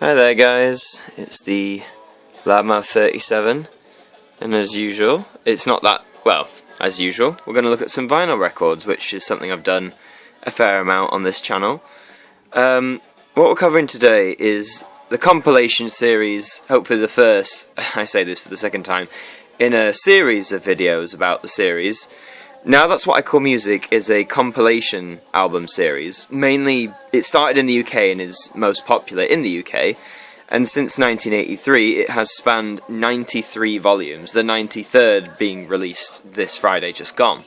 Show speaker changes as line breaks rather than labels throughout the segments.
Hi there guys, it's the Loudmouth 37, and as usual, it's not that, well, as usual, we're going to look at some vinyl records, which is something I've done a fair amount on this channel. What we're covering today is the compilation series, hopefully the first, I say this for the second time, in a series of videos about the series. Now That's What I Call Music is a compilation album series. Mainly, it started in the UK and is most popular in the UK, and since 1983 it has spanned 93 volumes, the 93rd being released this Friday just gone.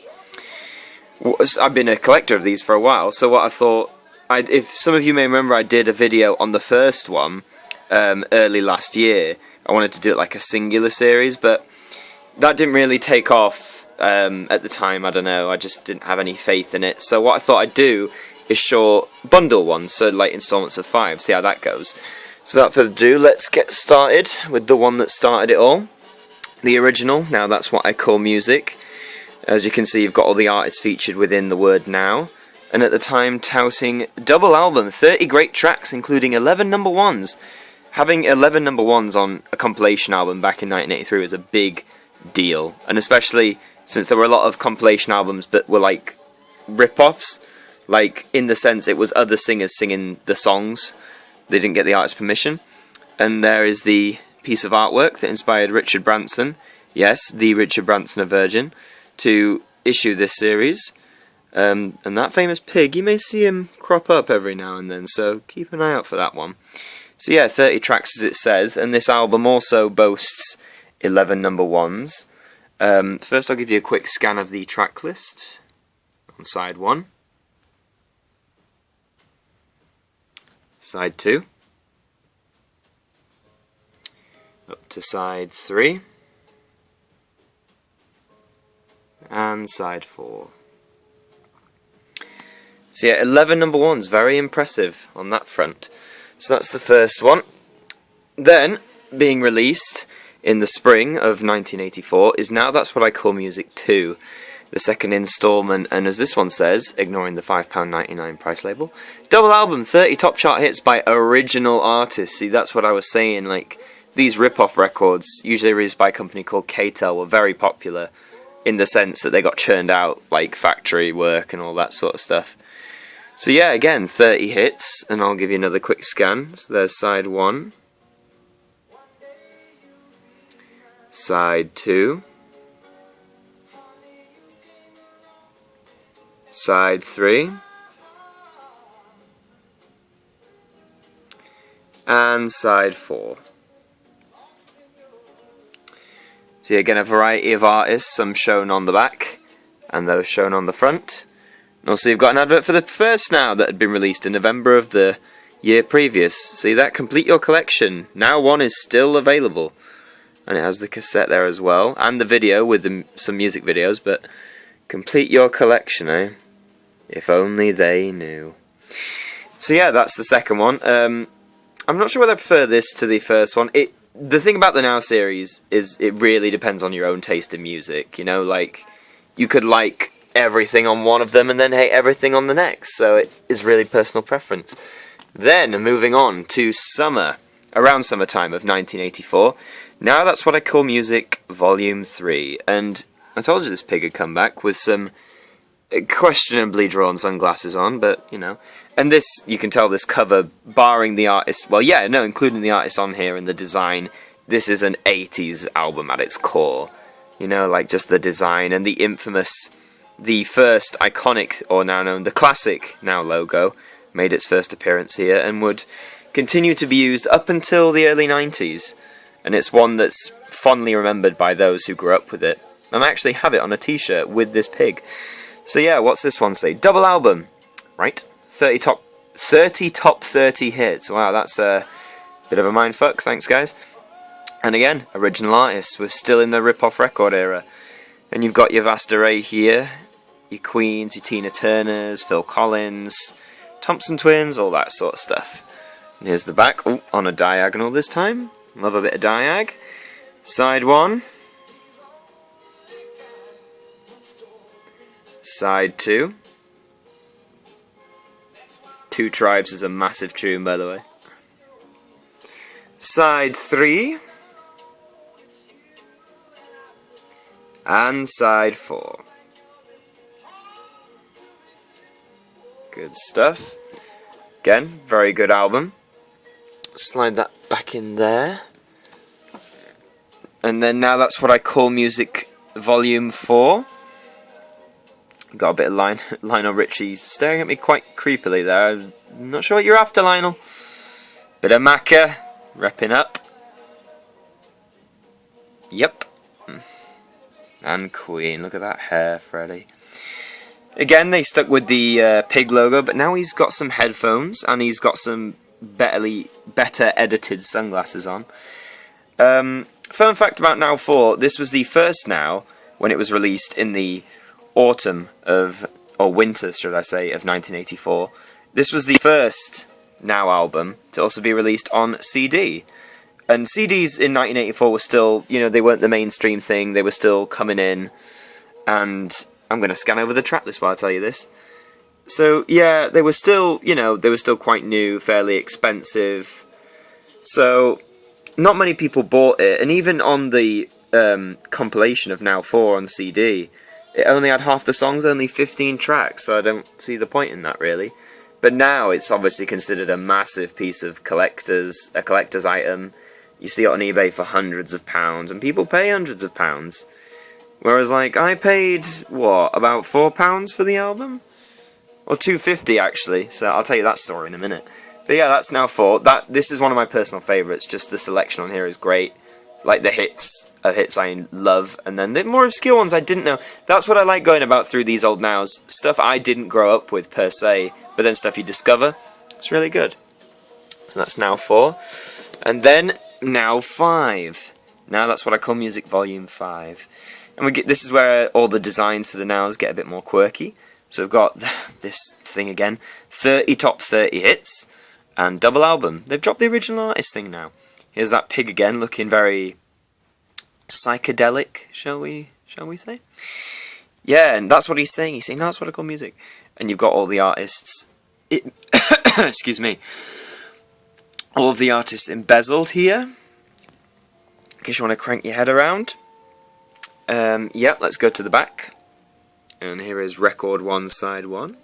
I've been a collector of these for a while, so what I thought, if some of you may remember, I did a video on the first one early last year. I wanted to do it like a singular series, but that didn't really take off. At the time, I don't know, I just didn't have any faith in it. So what I thought I'd do is short bundle ones, so like installments of 5, see how that goes. So without further ado, let's get started with the one that started it all. The original, Now That's What I Call Music. As you can see, you've got all the artists featured within the word now. And at the time, touting double album, 30 great tracks, including 11 number ones. Having 11 number ones on a compilation album back in 1983 was a big deal, and especially since there were a lot of compilation albums that were like rip-offs, like in the sense it was other singers singing the songs, they didn't get the artist's permission. And there is the piece of artwork that inspired Richard Branson, yes, the Richard Branson of Virgin, to issue this series. And that famous pig, you may see him crop up every now and then, so keep an eye out for that one. So yeah, 30 tracks as it says, and this album also boasts 11 number ones. First I'll give you a quick scan of the track list on side 1, side 2, up to side 3, and side 4. So yeah, 11 number ones, very impressive on that front. So that's the first one. Then, being released in the spring of 1984 is Now That's What I Call Music 2, the second installment, and as this one says, ignoring the £5.99 price label, double album, 30 top chart hits by original artists. See, that's what I was saying, like, these rip-off records, usually released by a company called K-Tel, were very popular in the sense that they got churned out, like factory work and all that sort of stuff. So yeah, again, 30 hits, and I'll give you another quick scan. So there's side 1, side 2, side 3, and side 4. So again, a variety of artists, some shown on the back and those shown on the front. And also you've got an advert for the first Now that had been released in November of the year previous. See that? Complete your collection. Now 1 is still available. And it has the cassette there as well, and the video with some music videos, but complete your collection, eh? If only they knew. So yeah, that's the second one. I'm not sure whether I prefer this to the first one. The thing about the Now series is it really depends on your own taste in music, you know, like, you could like everything on one of them and then hate everything on the next, so it is really personal preference. Then, moving on to summer, around summertime of 1984, Now That's What I Call Music, Volume 3, and I told you this pig had come back with some questionably drawn sunglasses on, but, you know, and this, you can tell this cover, barring the artist, well, yeah, no, including the artist on here and the design, this is an 80s album at its core, you know, like just the design and the infamous, the first iconic, or now known, the classic Now logo, made its first appearance here, and would continue to be used up until the early 90s. And it's one that's fondly remembered by those who grew up with it. And I actually have it on a t-shirt with this pig. So yeah, what's this one say? Double album, right? 30 top 30 hits. Wow, that's a bit of a mindfuck, thanks guys. And again, original artists, we're still in the rip-off record era. And you've got your Vasta Ray here, your Queens, your Tina Turners, Phil Collins, Thompson Twins, all that sort of stuff. And here's the back, ooh, on a diagonal this time. Love a bit of diag. Side 1. Side 2. Two Tribes is a massive tune, by the way. side 3, and side 4. Good stuff. Again, very good album. Slide that back in there. And then now that's what I call music volume 4. Got a bit of Lionel Richie staring at me quite creepily there. I'm not sure what you're after, Lionel. Bit of Macca, repping up. Yep. And Queen, look at that hair, Freddie. Again, they stuck with the pig logo, but now he's got some headphones, and he's got some better edited sunglasses on. Fun fact about Now 4, this was the first Now, when it was released in the autumn of, or winter should I say, of 1984. This was the first Now album to also be released on CD. And CDs in 1984 were still, you know, they weren't the mainstream thing, they were still coming in. And I'm going to scan over the track list while I tell you this. So, yeah, they were still, you know, they were still quite new, fairly expensive. So, not many people bought it. And even on the compilation of Now 4 on CD, it only had half the songs, only 15 tracks, so I don't see the point in that, really. But now it's obviously considered a massive piece of collector's item. You see it on eBay for hundreds of pounds, and people pay hundreds of pounds. Whereas, like, I paid, what, about £4 for the album? Or £2.50, actually, so I'll tell you that story in a minute. But yeah, that's Now 4. This is one of my personal favourites, just the selection on here is great. Like, the hits I love, and then the more obscure ones I didn't know. That's what I like going about through these old Nows. Stuff I didn't grow up with, per se, but then stuff you discover. It's really good. So that's Now 4. And then, Now 5. Now that's what I call Music Volume 5. And this is where all the designs for the Nows get a bit more quirky. So we've got this thing again. 30 top 30 hits, and double album. They've dropped the original artist thing now. Here's that pig again, looking very psychedelic, shall we say? Yeah, and that's what he's saying. He's saying, no, that's what I call music. And you've got all the artists... excuse me. All of the artists embezzled here. In case you want to crank your head around. Yeah, let's go to the back. And here is record 1, side 1.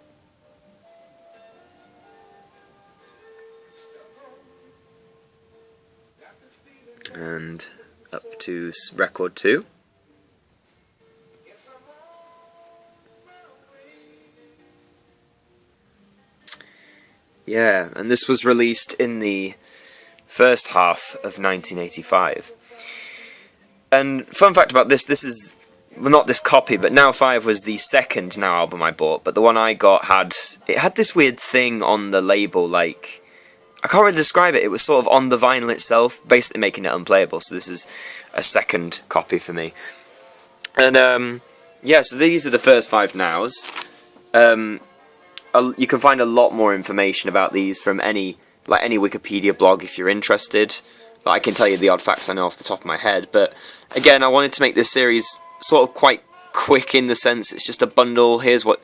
And up to record 2. Yeah, and this was released in the first half of 1985. And fun fact about this is, well, not this copy, but Now 5 was the second Now album I bought, but the one I got had this weird thing on the label, like, I can't really describe it. It was sort of on the vinyl itself, basically making it unplayable. So this is a second copy for me. And yeah, so these are the first 5 Nows. You can find a lot more information about these from any Wikipedia blog if you're interested. But I can tell you the odd facts I know off the top of my head. But again, I wanted to make this series sort of quite quick in the sense it's just a bundle. Here's what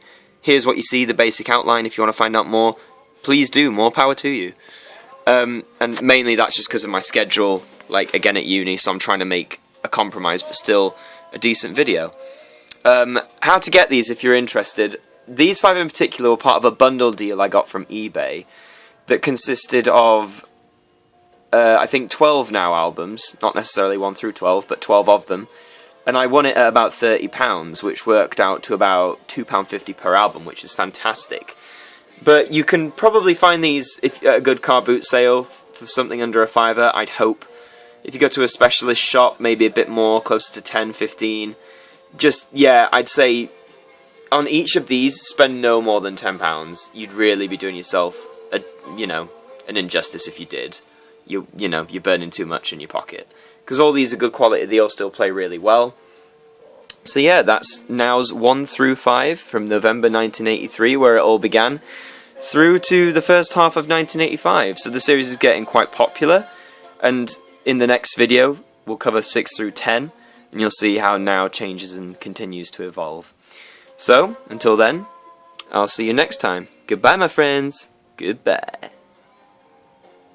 you see, the basic outline. If you want to find out more, please do. More power to you. And mainly that's just because of my schedule, like, again at uni, so I'm trying to make a compromise, but still a decent video. How to get these if you're interested. These 5 in particular were part of a bundle deal I got from eBay that consisted of, I think, 12 Now albums, not necessarily 1 through 12, but 12 of them. And I won it at about £30, which worked out to about £2.50 per album, which is fantastic. But you can probably find these at a good car boot sale for something under a £5, I'd hope. If you go to a specialist shop, maybe a bit more, closer to 10, 15. Just, yeah, I'd say on each of these, spend no more than £10. You'd really be doing yourself, an injustice if you did. You're burning too much in your pocket. Because all these are good quality, they all still play really well. So yeah, that's Nows 1 through 5 from November 1983, where it all began, through to the first half of 1985. So the series is getting quite popular, and in the next video we'll cover 6 through 10, and you'll see how Now changes and continues to evolve. So, until then, I'll see you next time. Goodbye, my friends. Goodbye.